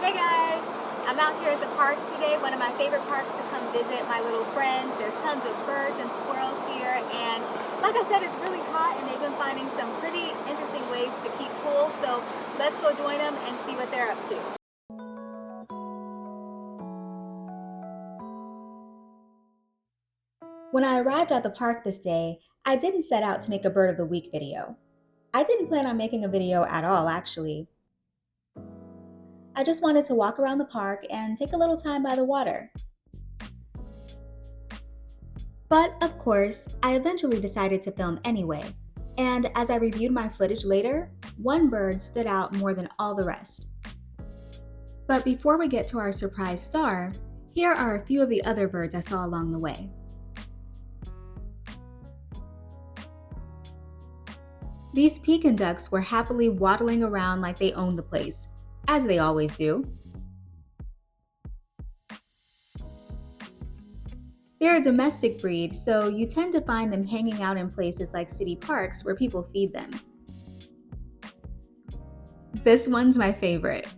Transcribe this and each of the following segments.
Hey guys, I'm out here at the park today, one of my favorite parks to come visit my little friends. There's tons of birds and squirrels here, and like I said, it's really hot and they've been finding some pretty interesting ways to keep cool, so let's go join them and see what they're up to. When I arrived at the park this day, I didn't set out to make a bird of the week video. I didn't plan on making a video at all, actually. I just wanted to walk around the park and take a little time by the water. But of course, I eventually decided to film anyway, and as I reviewed my footage later, one bird stood out more than all the rest. But before we get to our surprise star, here are a few of the other birds I saw along the way. These Pekin ducks were happily waddling around like they owned the place, as they always do. They're a domestic breed, so you tend to find them hanging out in places like city parks where people feed them. This one's my favorite.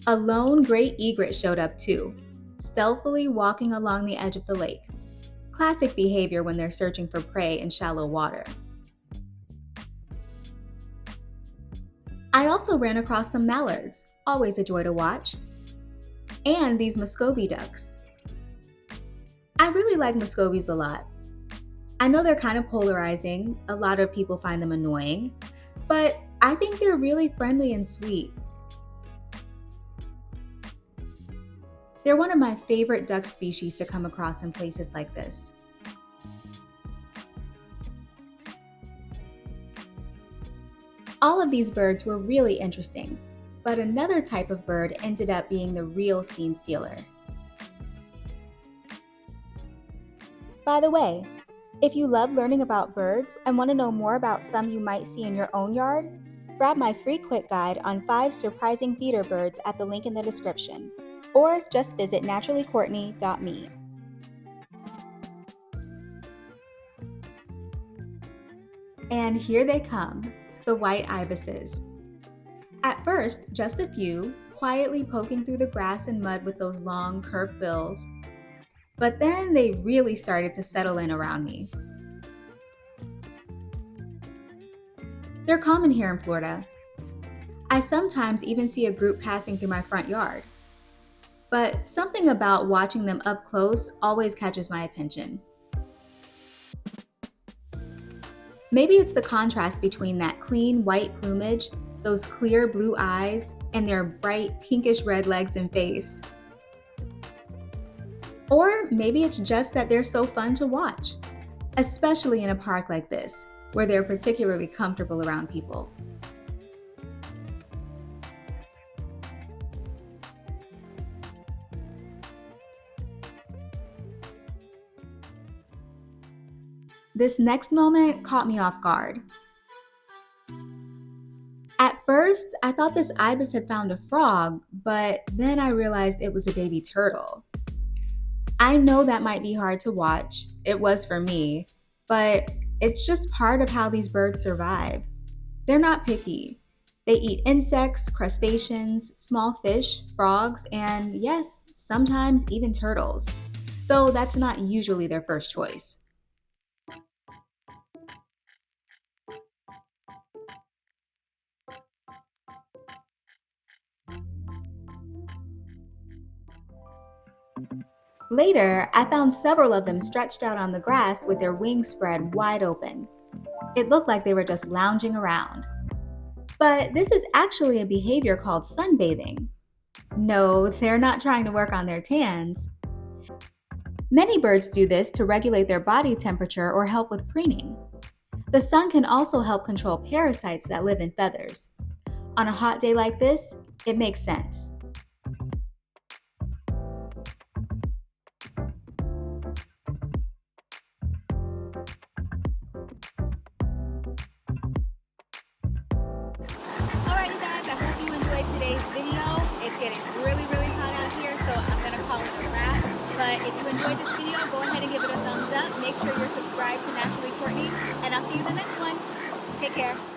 A lone gray egret showed up too, stealthily walking along the edge of the lake. Classic behavior when they're searching for prey in shallow water. I also ran across some mallards, always a joy to watch, and these Muscovy ducks. I really like Muscovies a lot. I know they're kind of polarizing, a lot of people find them annoying, but I think they're really friendly and sweet. They're one of my favorite duck species to come across in places like this. All of these birds were really interesting, but another type of bird ended up being the real scene stealer. By the way, if you love learning about birds and want to know more about some you might see in your own yard, grab my free quick guide on 5 surprising feeder birds at the link in the description, or just visit naturallycourtney.me. And here they come, the White Ibises. At first, just a few, quietly poking through the grass and mud with those long, curved bills. But then they really started to settle in around me. They're common here in Florida. I sometimes even see a group passing through my front yard. But something about watching them up close always catches my attention. Maybe it's the contrast between that clean white plumage, those clear blue eyes, and their bright pinkish red legs and face. Or maybe it's just that they're so fun to watch, especially in a park like this, where they're particularly comfortable around people. This next moment caught me off guard. At first, I thought this ibis had found a frog, but then I realized it was a baby turtle. I know that might be hard to watch, it was for me, but it's just part of how these birds survive. They're not picky. They eat insects, crustaceans, small fish, frogs, and yes, sometimes even turtles, though that's not usually their first choice. Later, I found several of them stretched out on the grass with their wings spread wide open. It looked like they were just lounging around. But this is actually a behavior called sunbathing. No, they're not trying to work on their tans. Many birds do this to regulate their body temperature or help with preening. The sun can also help control parasites that live in feathers. On a hot day like this, it makes sense. Alright, you guys, I hope you enjoyed today's video. It's getting really, really hot out here, so I'm going to call it a wrap. But if you enjoyed this video, go ahead and give it a thumbs up. Make sure you're subscribed to Naturally Courtney, and I'll see you in the next one. Take care.